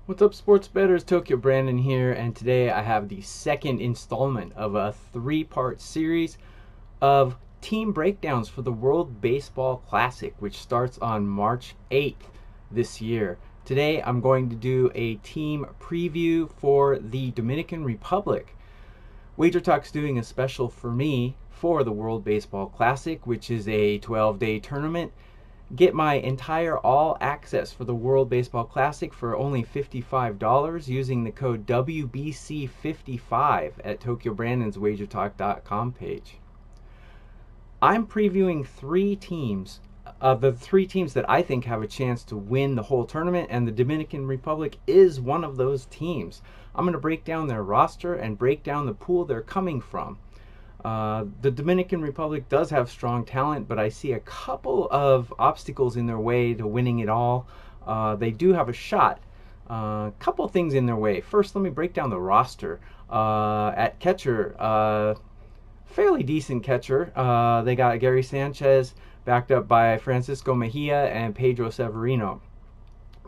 What's up, sports bettors? Tokyo Brandon here, and today I have the second installment of a three-part series of team breakdowns for the World Baseball Classic, which starts on March 8th this year. Today I'm going to do a team preview for the Dominican Republic. WagerTalk's doing a special for me for the World Baseball Classic, which is a 12-day tournament. Get my entire all access for the World Baseball Classic for only $55 using the code WBC55 at Tokyo Brandon's WagerTalk.com page. I'm previewing three teams, the three teams that I think have a chance to win the whole tournament, and the Dominican Republic is one of those teams. I'm going to break down their roster and break down the pool they're coming from. The Dominican Republic does have strong talent, but I see a couple of obstacles in their way to winning it all. They do have a shot. Couple things in their way. First, let me break down the roster. At catcher, fairly decent catcher. They got Gary Sanchez, backed up by Francisco Mejia and Pedro Severino.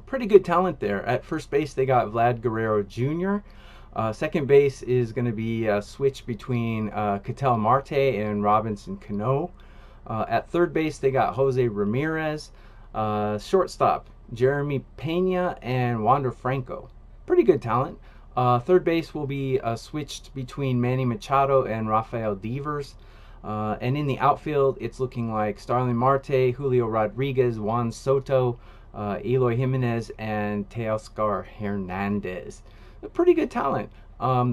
Pretty good talent there. At first base, they got Vlad Guerrero Jr. Second base is going to be a switch between Ketel Marte and Robinson Cano. At third base, they got Jose Ramirez. Shortstop, Jeremy Pena and Wander Franco. Pretty good talent. Third base will be switched between Manny Machado and Rafael Devers. And in the outfield, it's looking like Starling Marte, Julio Rodriguez, Juan Soto, Eloy Jimenez, and Teoscar Hernandez. A pretty good talent.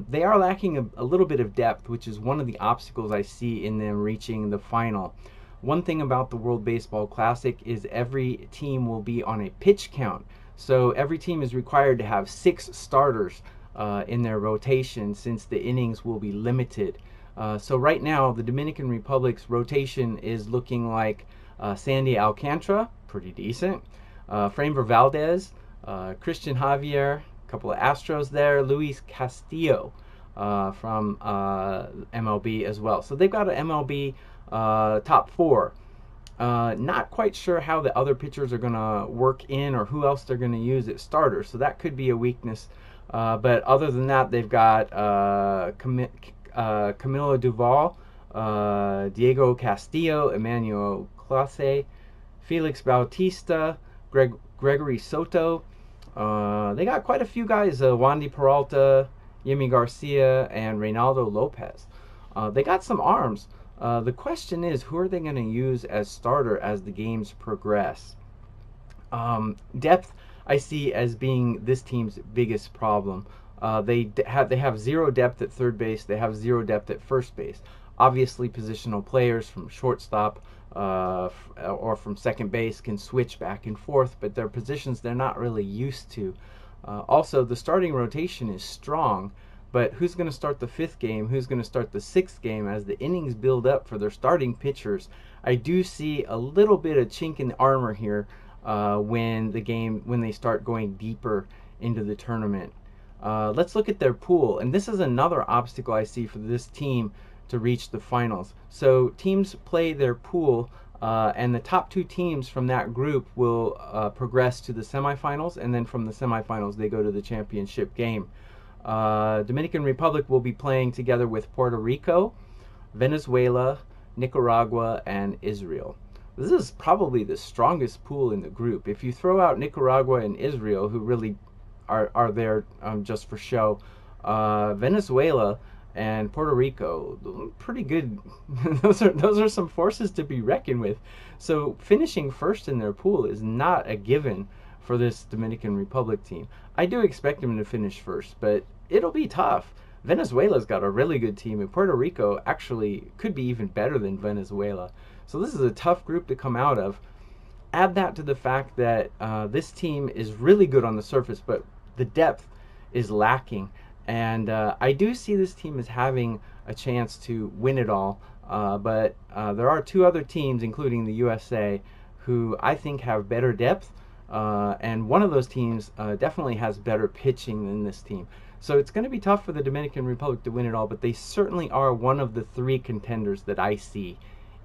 They are lacking a little bit of depth, which is one of the obstacles I see in them reaching the final. One thing about the World Baseball Classic is every team will be on a pitch count. So every team is required to have 6 starters in their rotation, since the innings will be limited. So right now, the Dominican Republic's rotation is looking like Sandy Alcantara, pretty decent. Framber Valdez, Christian Javier, couple of Astros there, Luis Castillo from MLB as well. So they've got an MLB top 4. Not quite sure how the other pitchers are going to work in or who else they're going to use at starters, so that could be a weakness. But other than that, they've got Camilo Duval, Diego Castillo, Emmanuel Clase, Felix Bautista, Gregory Soto. They got quite a few guys, Wandy Peralta, Yimi Garcia, and Reynaldo Lopez. They got some arms. The question is, who are they going to use as starter as the games progress? Depth, I see as being this team's biggest problem. They have zero depth at third base. They have zero depth at first base. Obviously, positional players from shortstop or from second base can switch back and forth, but their positions they're not really used to. Also, the starting rotation is strong, but who's going to start the 5th game? Who's going to start the 6th game as the innings build up for their starting pitchers? I do see a little bit of chink in the armor here when they start going deeper into the tournament. Let's look at their pool, and this is another obstacle I see for this team to reach the finals. So teams play their pool, and the top 2 teams from that group will progress to the semifinals, and then from the semifinals they go to the championship game. Dominican Republic will be playing together with Puerto Rico, Venezuela, Nicaragua, and Israel. This is probably the strongest pool in the group. If you throw out Nicaragua and Israel, who really are there just for show, Venezuela and Puerto Rico, pretty good. those are some forces to be reckoned with. So finishing first in their pool is not a given for this Dominican Republic team. I do expect them to finish first, but it'll be tough. Venezuela's got a really good team, and Puerto Rico actually could be even better than Venezuela. So this is a tough group to come out of. Add that to the fact that this team is really good on the surface, but the depth is lacking. And I do see this team as having a chance to win it all. But there are 2 other teams, including the USA, who I think have better depth. And one of those teams definitely has better pitching than this team. So it's going to be tough for the Dominican Republic to win it all, but they certainly are one of the 3 contenders that I see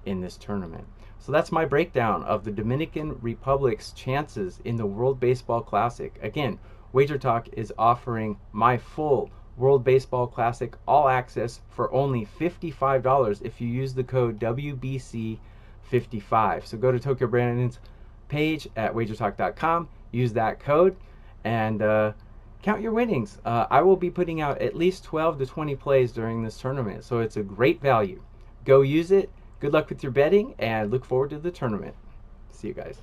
in this tournament. So that's my breakdown of the Dominican Republic's chances in the World Baseball Classic. Again, WagerTalk is offering my full World Baseball Classic All Access for only $55 if you use the code WBC55. So go to Tokyo Brandon's page at wagertalk.com, use that code, and count your winnings. I will be putting out at least 12 to 20 plays during this tournament, so it's a great value. Go use it. Good luck with your betting, and look forward to the tournament. See you guys.